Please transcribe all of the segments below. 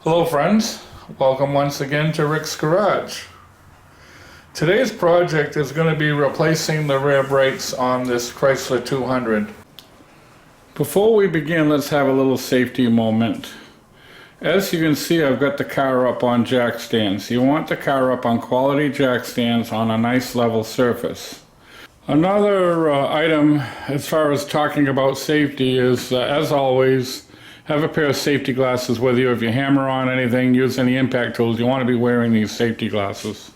Hello friends, welcome once again to Rick's Garage. Today's project is going to be replacing the rear brakes on this Chrysler 200. Before we begin, let's have a little safety moment. As you can see, I've got the car up on jack stands. You want the car up on quality jack stands on a nice level surface. Another item as far as talking about safety is, as always, have a pair of safety glasses. Whether you have your hammer on anything, use any impact tools, you want to be wearing these safety glasses.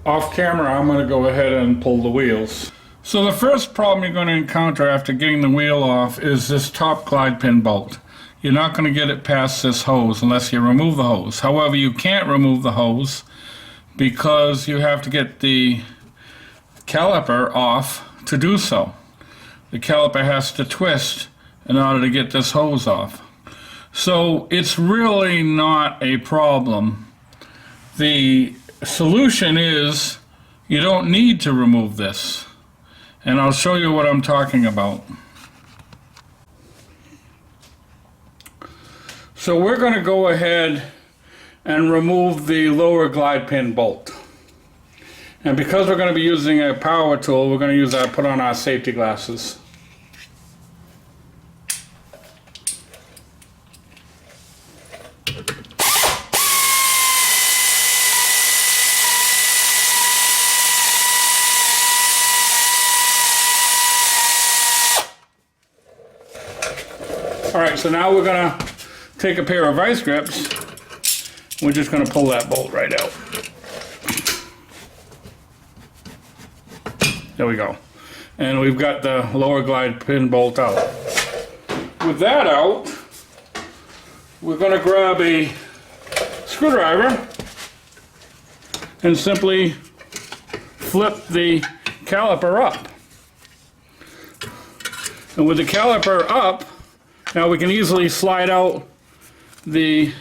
Off camera, I'm going to go ahead and pull the wheels. So the first problem you're going to encounter after getting the wheel off is this top glide pin bolt. You're not going to get it past this hose unless you remove the hose. However, you can't remove the hose because you have to get the caliper off to do so. The caliper has to twist in order to get this hose off. So it's really not a problem. The solution is you don't need to remove this. And I'll show you what I'm talking about. So we're going to go ahead and remove the lower glide pin bolt. And because we're going to be using a power tool, we're going to use put on our safety glasses. Alright, so now we're going to take a pair of vice grips. We're just going to pull that bolt right out. There we go. And we've got the lower glide pin bolt out. With that out, we're going to grab a screwdriver and simply flip the caliper up. And with the caliper up, now we can easily slide out the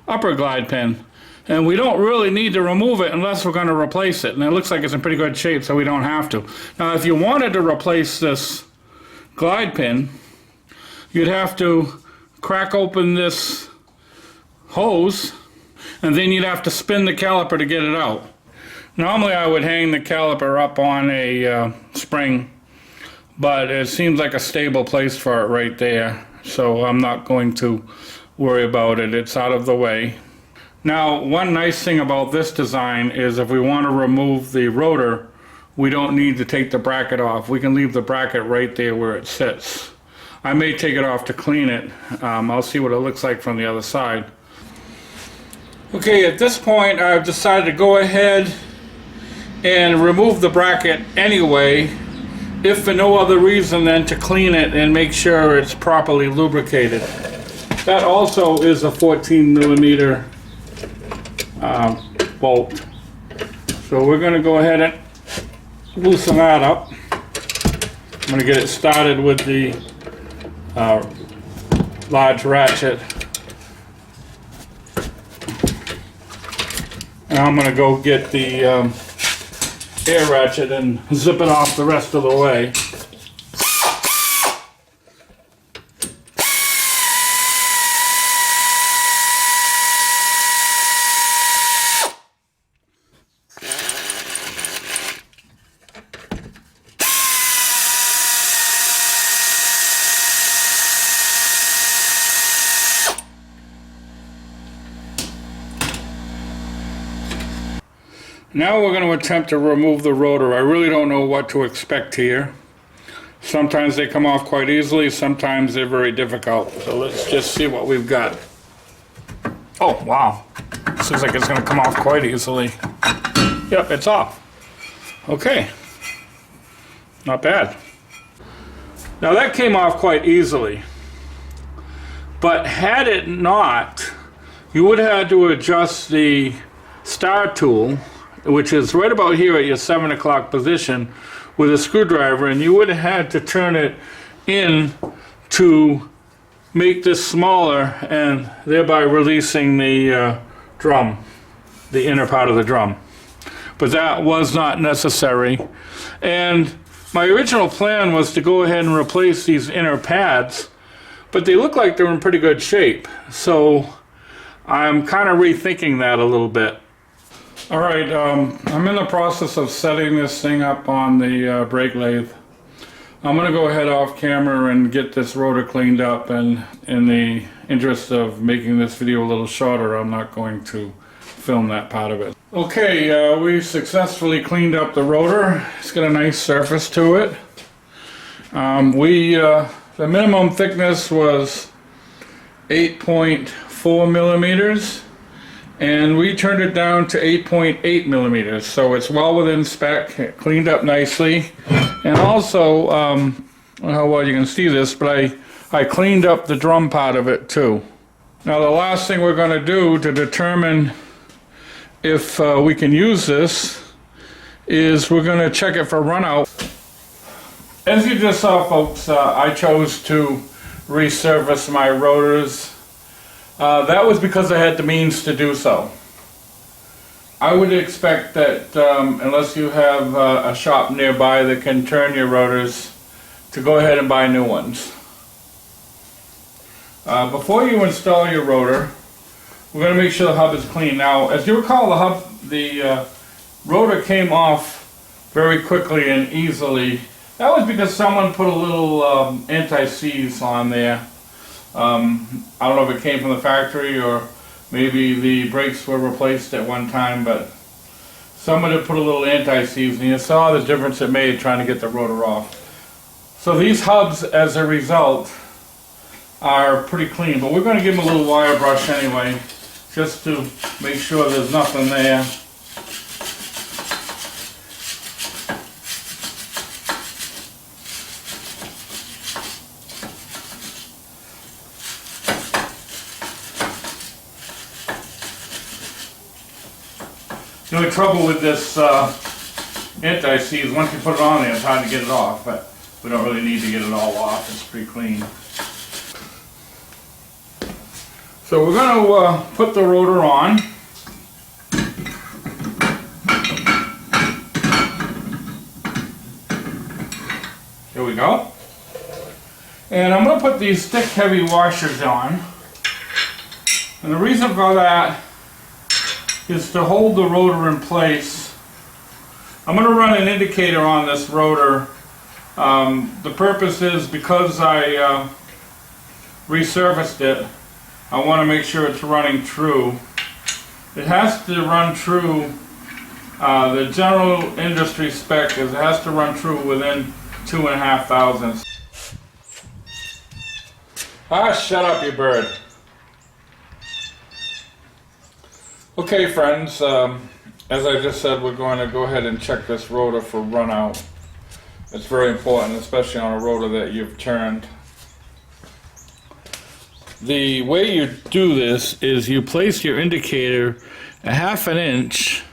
upper glide pin. And we don't really need to remove it unless we're going to replace it. And it looks like it's in pretty good shape, so we don't have to. Now if you wanted to replace this glide pin, you'd have to crack open this hose, and then you'd have to spin the caliper to get it out. Normally I would hang the caliper up on a spring, but it seems like a stable place for it right there. So I'm not going to worry about it. It's out of the way. Now, one nice thing about this design is if we want to remove the rotor, we don't need to take the bracket off. We can leave the bracket right there where it sits. I may take it off to clean it. I'll see what it looks like from the other side. Okay, at this point I've decided to go ahead and remove the bracket anyway, if for no other reason than to clean it and make sure it's properly lubricated. That also is a 14 millimeter bolt. So we're going to go ahead and loosen that up. I'm going to get it started with the large ratchet. And I'm going to go get the air ratchet and zip it off the rest of the way. Now we're going to attempt to remove the rotor. I really don't know what to expect here. Sometimes they come off quite easily, sometimes they're very difficult. So let's just see what we've got. Oh, wow. Seems like it's going to come off quite easily. Yep, it's off. Okay. Not bad. Now that came off quite easily. But had it not, you would have had to adjust the star tool, which is right about here at your 7 o'clock position, with a screwdriver, and you would have had to turn it in to make this smaller and thereby releasing the drum, the inner part of the drum. But that was not necessary. And my original plan was to go ahead and replace these inner pads, but they look like they're in pretty good shape. So I'm kind of rethinking that a little bit. Alright, I'm in the process of setting this thing up on the brake lathe. I'm going to go ahead off camera and get this rotor cleaned up, and in the interest of making this video a little shorter, I'm not going to film that part of it. Okay, we successfully cleaned up the rotor. It's got a nice surface to it. The minimum thickness was 8.4 millimeters, and we turned it down to 8.8 millimeters, so it's well within spec. It cleaned up nicely. And also, I don't know how well you can see this, but I cleaned up the drum part of it too. Now the last thing we're going to do to determine if we can use this is we're going to check it for runout. As you just saw, folks, I chose to resurface my rotors. That was because I had the means to do so. I would expect that unless you have a shop nearby that can turn your rotors, to go ahead and buy new ones. Before you install your rotor, we're going to make sure the hub is clean. Now, as you recall, the rotor came off very quickly and easily. That was because someone put a little anti-seize on there. I don't know if it came from the factory or maybe the brakes were replaced at one time, but someone had put a little anti-seize, and you saw the difference it made trying to get the rotor off. So these hubs, as a result, are pretty clean, but we're going to give them a little wire brush anyway, just to make sure there's nothing there. The only trouble with this anti-seize, once you put it on there, it's hard to get it off, but we don't really need to get it all off. It's pretty clean. So we're going to put the rotor on. Here we go. And I'm going to put these stick heavy washers on. And the reason for that is to hold the rotor in place. I'm going to run an indicator on this rotor. The purpose is because I resurfaced it, I want to make sure it's running true. It has to run true. The general industry spec is it has to run true within 2.5 thousandths. Ah, shut up, you bird. Okay, friends, as I just said, we're going to go ahead and check this rotor for runout. It's very important, especially on a rotor that you've turned. The way you do this is you place your indicator a 1/2 inch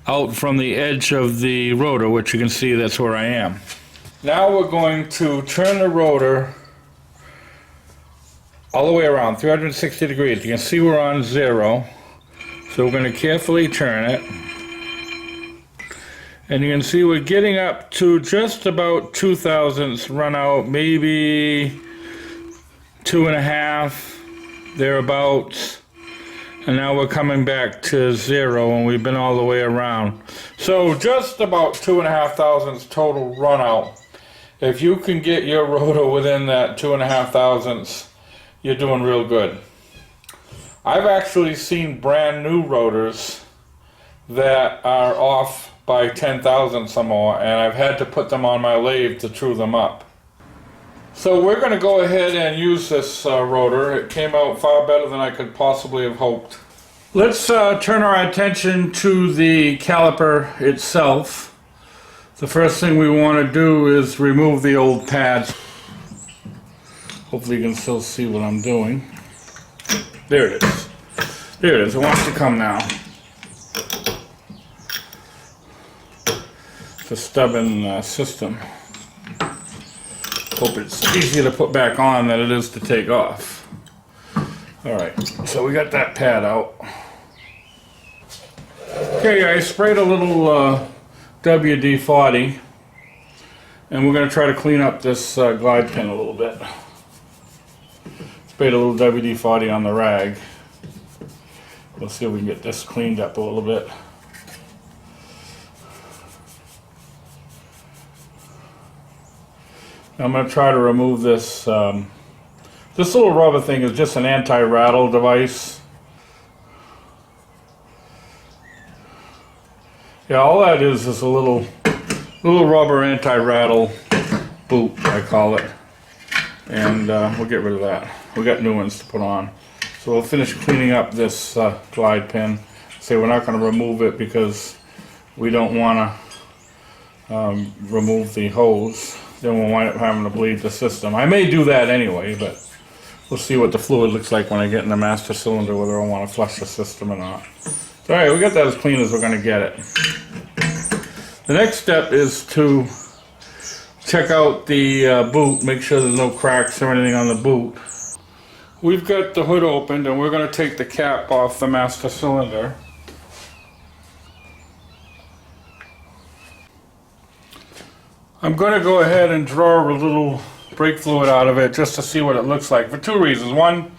out from the edge of the rotor, which you can see that's where I am. Now we're going to turn the rotor all the way around, 360 degrees. You can see we're on 0. So we're going to carefully turn it, and you can see we're getting up to just about 2 thousandths run out, maybe 2.5, thereabouts, and now we're coming back to 0, and we've been all the way around. So just about 2.5 thousandths total run out. If you can get your rotor within that 2.5 thousandths, you're doing real good. I've actually seen brand new rotors that are off by 10 thousandths or more, and I've had to put them on my lathe to true them up. So we're going to go ahead and use this rotor. It came out far better than I could possibly have hoped. Let's turn our attention to the caliper itself. The first thing we want to do is remove the old pads. Hopefully you can still see what I'm doing. There it is. There it is. It wants to come now. It's a stubborn system. Hope it's easier to put back on than it is to take off. Alright, so we got that pad out. Okay, I sprayed a little WD-40, and we're going to try to clean up this glide pin a little bit. Sprayed a little WD-40 on the rag. We'll see if we can get this cleaned up a little bit. I'm going to try to remove this. This little rubber thing is just an anti-rattle device. Yeah, all that is a little rubber anti-rattle boot, I call it. And we'll get rid of that. We got new ones to put on. So we'll finish cleaning up this glide pin. Say we're not going to remove it because we don't want to remove the hose. Then we'll wind up having to bleed the system. I may do that anyway, but we'll see what the fluid looks like when I get in the master cylinder, whether I want to flush the system or not. So alright, we got that as clean as we're going to get it. The next step is to check out the boot, make sure there's no cracks or anything on the boot. We've got the hood opened and we're going to take the cap off the master cylinder. I'm going to go ahead and draw a little brake fluid out of it just to see what it looks like for two reasons. One,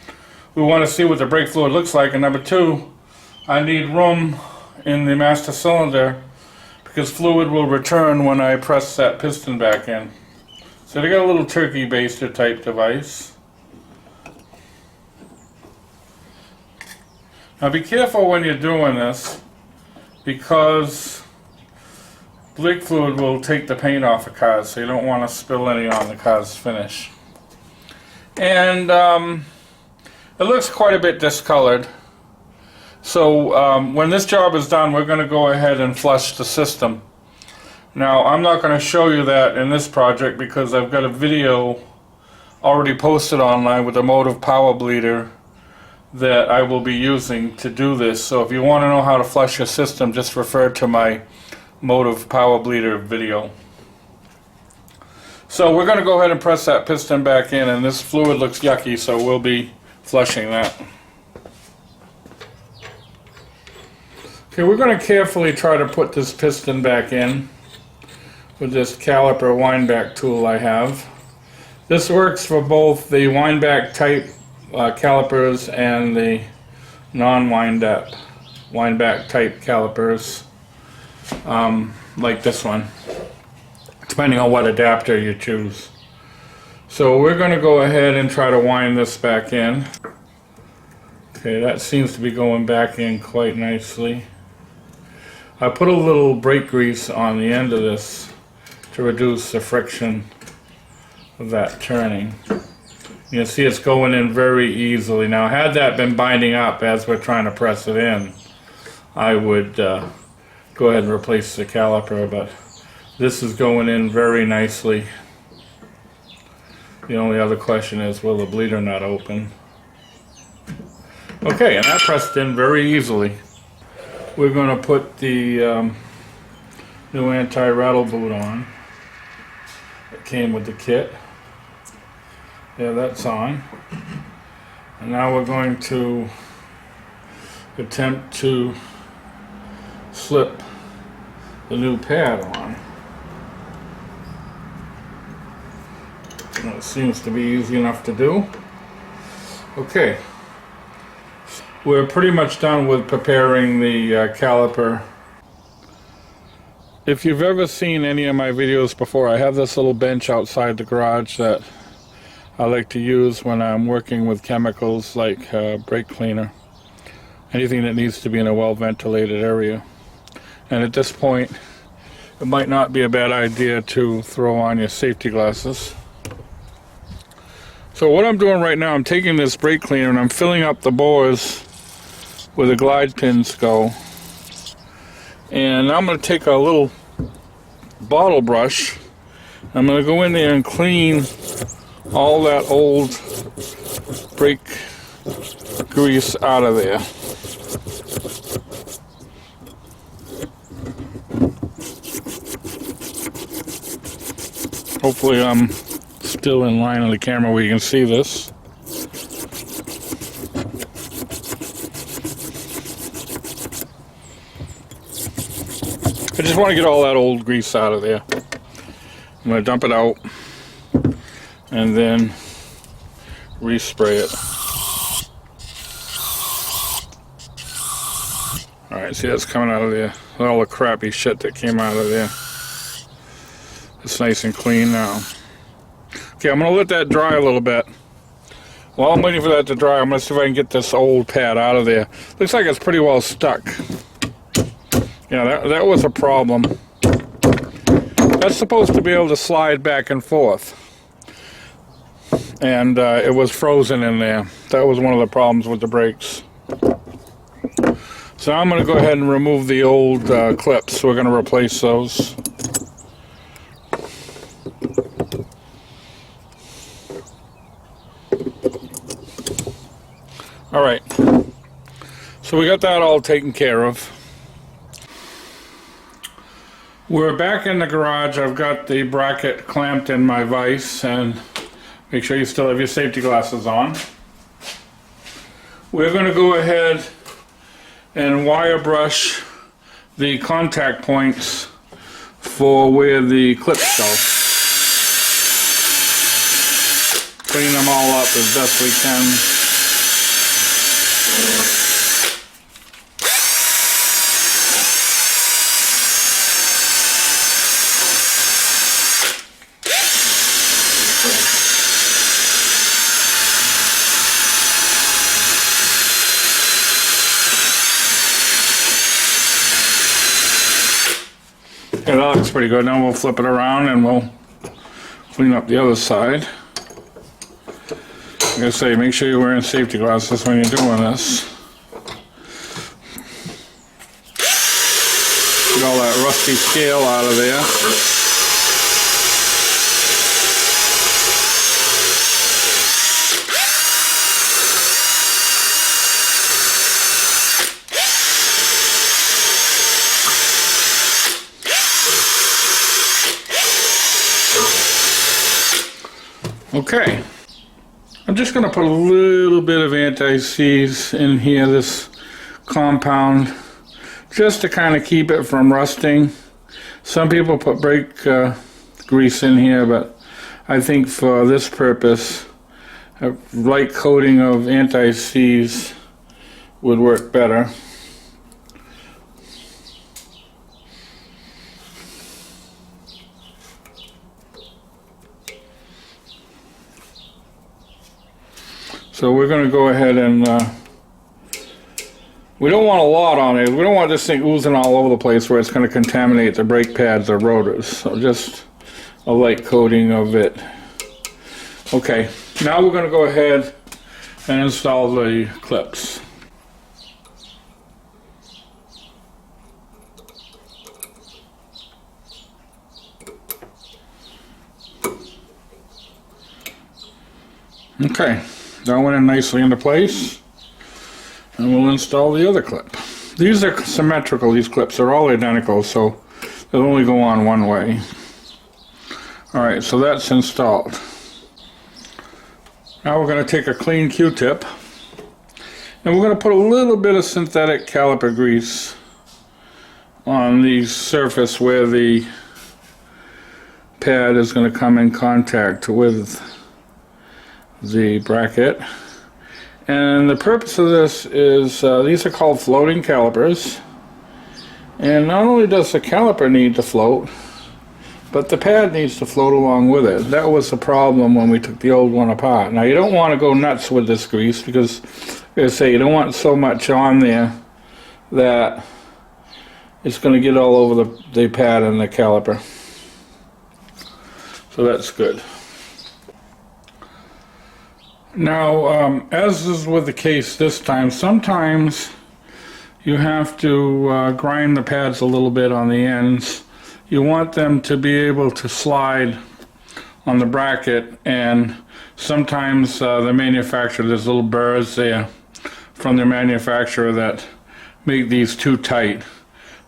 we want to see what the brake fluid looks like, and number two, I need room in the master cylinder because fluid will return when I press that piston back in. So they got a little turkey baster type device. Now be careful when you're doing this because brake fluid will take the paint off of cars, so you don't want to spill any on the car's finish. And it looks quite a bit discolored. So when this job is done, we're going to go ahead and flush the system. Now I'm not going to show you that in this project because I've got a video already posted online with a motive power bleeder that I will be using to do this. So if you want to know how to flush your system, just refer to my motive power bleeder video. So we're going to go ahead and press that piston back in, and this fluid looks yucky, so we'll be flushing that. Okay, we're going to carefully try to put this piston back in with this Caliper wind back tool I have. This works for both the wind back type calipers and the non-wind back type calipers. Like this one, depending on what adapter you choose. So we're going to go ahead and try to wind this back in. Okay, that seems to be going back in quite nicely. I put a little brake grease on the end of this to reduce the friction of that turning. You can see it's going in very easily. Now had that been binding up as we're trying to press it in, I would go ahead and replace the caliper, but this is going in very nicely. The only other question is, will the bleeder nut open? Okay, and that pressed in very easily. We're going to put the new anti-rattle boot on. It came with the kit. Yeah, that's on. And now we're going to attempt to slip the new pad on. And it seems to be easy enough to do. Okay, we're pretty much done with preparing the caliper. If you've ever seen any of my videos before, I have this little bench outside the garage that I like to use when I'm working with chemicals like brake cleaner, anything that needs to be in a well ventilated area. And at this point, it might not be a bad idea to throw on your safety glasses. So what I'm doing right now, I'm taking this brake cleaner and I'm filling up the bores where the glide pins go. And I'm going to take a little bottle brush. I'm going to go in there and clean all that old brake grease out of there. Hopefully I'm still in line on the camera where you can see this. I just want to get all that old grease out of there. I'm going to dump it out and then respray it. Alright, see that's coming out of there. All the crappy shit that came out of there. It's nice and clean now. Okay, I'm going to let that dry a little bit. While I'm waiting for that to dry, I'm going to see if I can get this old pad out of there. Looks like it's pretty well stuck. Yeah, that was a problem. That's supposed to be able to slide back and forth. And it was frozen in there. That was one of the problems with the brakes. So I'm going to go ahead and remove the old clips. We're going to replace those. Alright, so we got that all taken care of. We're back in the garage. I've got the bracket clamped in my vise, and make sure you still have your safety glasses on. We're going to go ahead and wire brush the contact points for where the clips go. Clean them all up as best we can. Okay, that looks pretty good. Now we'll flip it around and we'll clean up the other side. Like I say, make sure you're wearing safety glasses when you're doing this. Get all that rusty scale out of there. Okay, I'm just going to put a little bit of anti-seize in here, this compound, just to kind of keep it from rusting. Some people put brake grease in here, but I think for this purpose, a light coating of anti-seize would work better. So we're going to go ahead and, we don't want a lot on it. We don't want this thing oozing all over the place where it's going to contaminate the brake pads or rotors. So just a light coating of it. Okay, now we're going to go ahead and install the clips. Okay. That went in nicely into place, and we'll install the other clip. These are symmetrical, these clips are all identical, so they'll only go on one way. Alright, so that's installed. Now we're going to take a clean Q-tip, and we're going to put a little bit of synthetic caliper grease on the surface where the pad is going to come in contact with the bracket. And the purpose of this is these are called floating calipers, and not only does the caliper need to float, but the pad needs to float along with it. That was the problem when we took the old one apart. Now you don't want to go nuts with this grease because, like I say, you don't want so much on there that it's going to get all over the pad and the caliper. So that's good. Now, as is with the case this time, sometimes you have to grind the pads a little bit on the ends. You want them to be able to slide on the bracket, and sometimes the manufacturer, there's little burrs there from the manufacturer that make these too tight.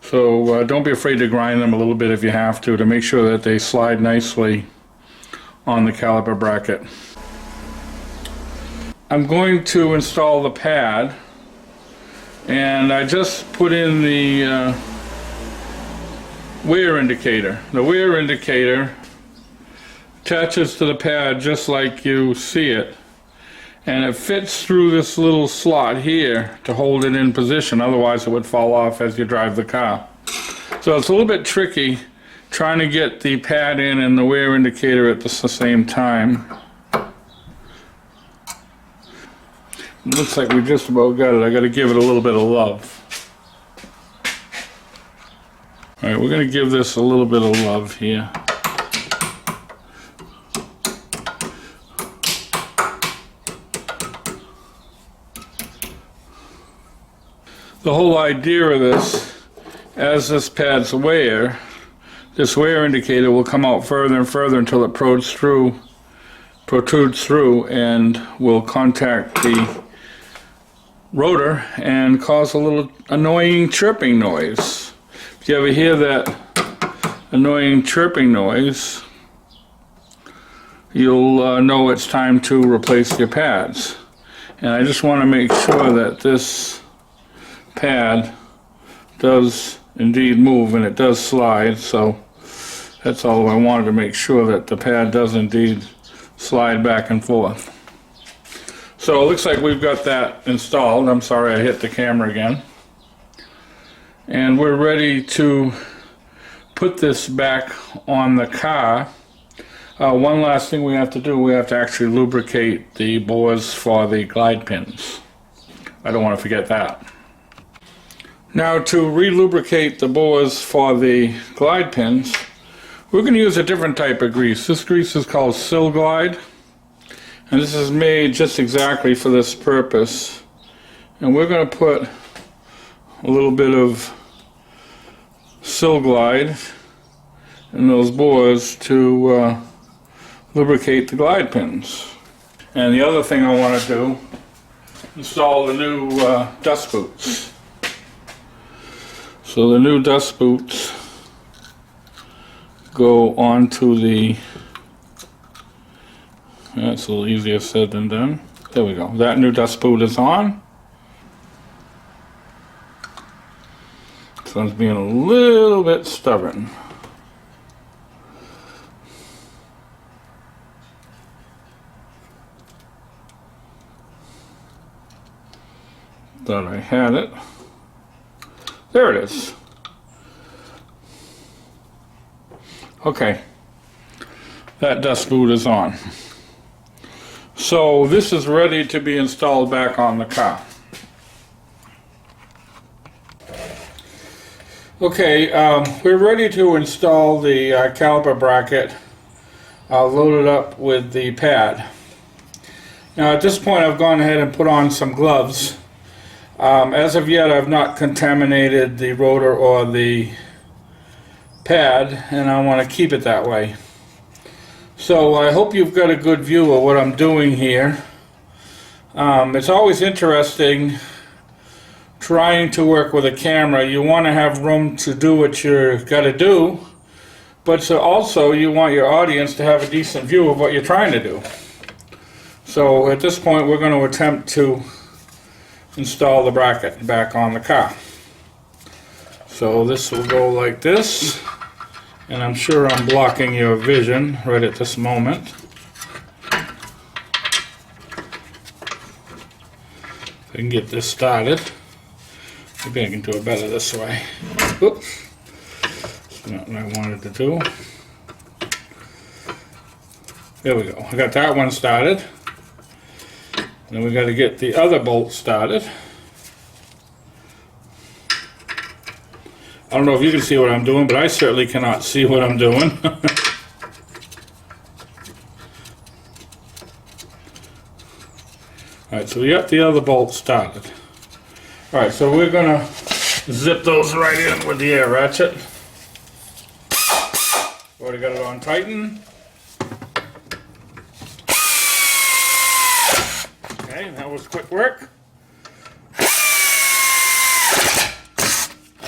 So don't be afraid to grind them a little bit if you have to make sure that they slide nicely on the caliper bracket. I'm going to install the pad, and I just put in the wear indicator. The wear indicator attaches to the pad just like you see it, and it fits through this little slot here to hold it in position, otherwise it would fall off as you drive the car. So it's a little bit tricky trying to get the pad in and the wear indicator at the same time. It looks like we just about got it. I got to give it a little bit of love. Alright, we're going to give this a little bit of love here. The whole idea of this, as this pad's wear, this wear indicator will come out further and further until it protrudes through and will contact the rotor and cause a little annoying chirping noise. If you ever hear that annoying chirping noise, you'll know it's time to replace your pads. And I just want to make sure that this pad does indeed move, and it does slide, so that's all I wanted, to make sure that the pad does indeed slide back and forth. So it looks like we've got that installed. I'm sorry I hit the camera again. And we're ready to put this back on the car. One last thing we have to do, we have to actually lubricate the bores for the glide pins. I don't want to forget that. Now, to re-lubricate the bores for the glide pins, we're going to use a different type of grease. This grease is called Sil Glide, and this is made just exactly for this purpose. And we're going to put a little bit of Sil Glide in those bores to lubricate the glide pins. And the other thing I want to do, install the new dust boots. So the new dust boots go onto the, that's a little easier said than done. There we go. That new dust boot is on. This one's being a little bit stubborn. Thought I had it. There it is. Okay, that dust boot is on. So this is ready to be installed back on the car. Okay, we're ready to install the caliper bracket loaded up with the pad. Now at this point I've gone ahead and put on some gloves. As of yet, I've not contaminated the rotor or the pad, and I want to keep it that way. So I hope you've got a good view of what I'm doing here. It's always interesting trying to work with a camera. You want to have room to do what you've got to do, but so also you want your audience to have a decent view of what you're trying to do. So at this point, we're going to attempt to install the bracket back on the car. So this will go like this, and I'm sure I'm blocking your vision right at this moment. If I can get this started. Maybe I can do it better this way. Oops. That's not what I wanted to do. There we go. I got that one started. Then we got to get the other bolt started. I don't know if you can see what I'm doing, but I certainly cannot see what I'm doing. Alright, so we got the other bolt started. Alright, so we're going to zip those right in with the air ratchet. Already got it on tighten. Okay, that was quick work.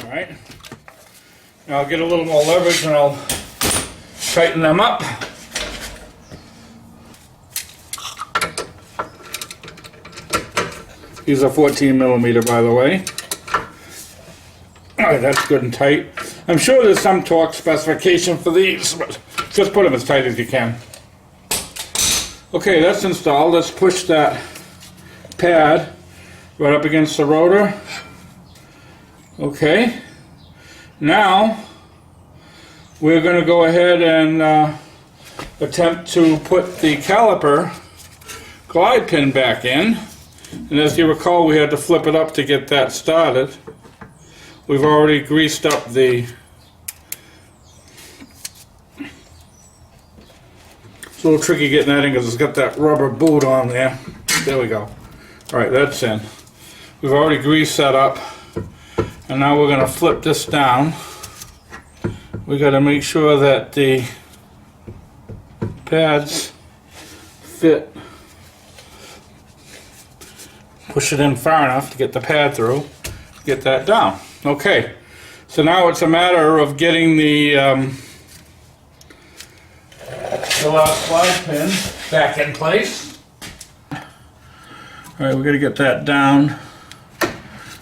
Alright. Now I'll get a little more leverage and I'll tighten them up. These are 14mm, by the way. Alright, that's good and tight. I'm sure there's some torque specification for these, but just put them as tight as you can. Okay, that's installed. Let's push that pad right up against the rotor. Okay, now we're going to go ahead and attempt to put the caliper glide pin back in. And as you recall, we had to flip it up to get that started. We've already greased up the... It's a little tricky getting that in because it's got that rubber boot on there. There we go. Alright, that's in. We've already greased that up. And now we're going to flip this down. We got to make sure that the pads fit. Push it in far enough to get the pad through. Get that down. Okay. So now it's a matter of getting the last slide pin back in place. Alright, we're going to get that down.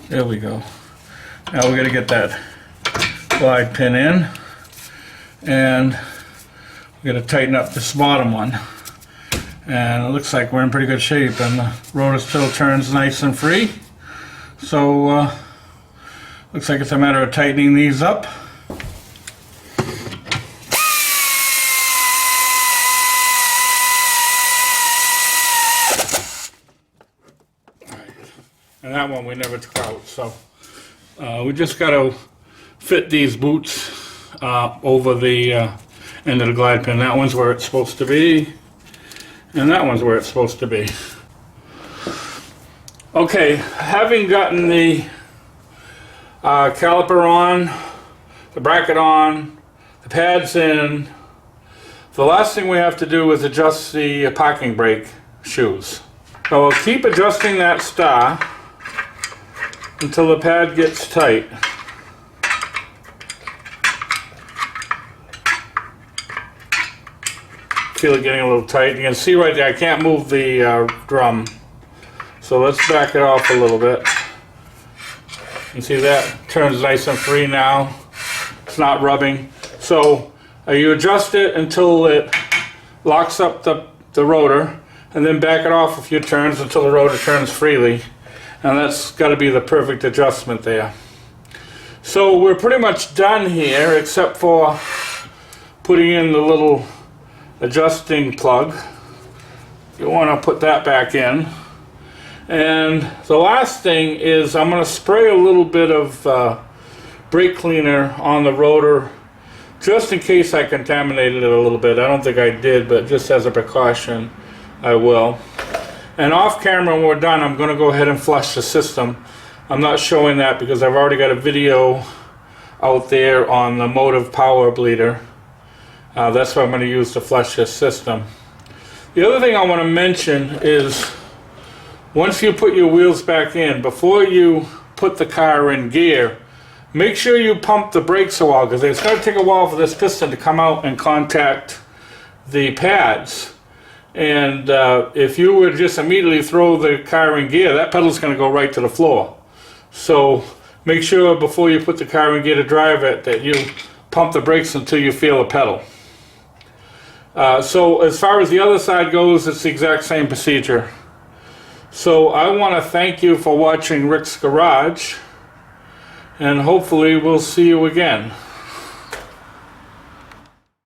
There we go. Now we're going to get that glide pin in, and we're going to tighten up this bottom one. And it looks like we're in pretty good shape, and the rotor still turns nice and free. So looks like it's a matter of tightening these up. And that one we never took out, so we just got to fit these boots over the end of the glide pin. That one's where it's supposed to be, and that one's where it's supposed to be. Okay, having gotten the caliper on, the bracket on, the pads in, the last thing we have to do is adjust the parking brake shoes. So we'll keep adjusting that star until the pad gets tight. Feel it getting a little tight. You can see right there I can't move the drum, so let's back it off a little bit. You can see that turns nice and free now. It's not rubbing. So you adjust it until it locks up the rotor, and then back it off a few turns until the rotor turns freely. And that's got to be the perfect adjustment there. So we're pretty much done here, except for putting in the little adjusting plug. You want to put that back in. And the last thing is I'm going to spray a little bit of brake cleaner on the rotor, just in case I contaminated it a little bit. I don't think I did, but just as a precaution, I will. And off camera, when we're done, I'm going to go ahead and flush the system. I'm not showing that because I've already got a video out there on the motive power bleeder. That's what I'm going to use to flush this system. The other thing I want to mention is once you put your wheels back in, before you put the car in gear, make sure you pump the brakes a while, because it's going to take a while for this piston to come out and contact the pads. And if you would just immediately throw the car in gear, that pedal's going to go right to the floor. So make sure before you put the car in gear to drive it that you pump the brakes until you feel a pedal. So as far as the other side goes, it's the exact same procedure. So I want to thank you for watching Rick's Garage, and hopefully we'll see you again.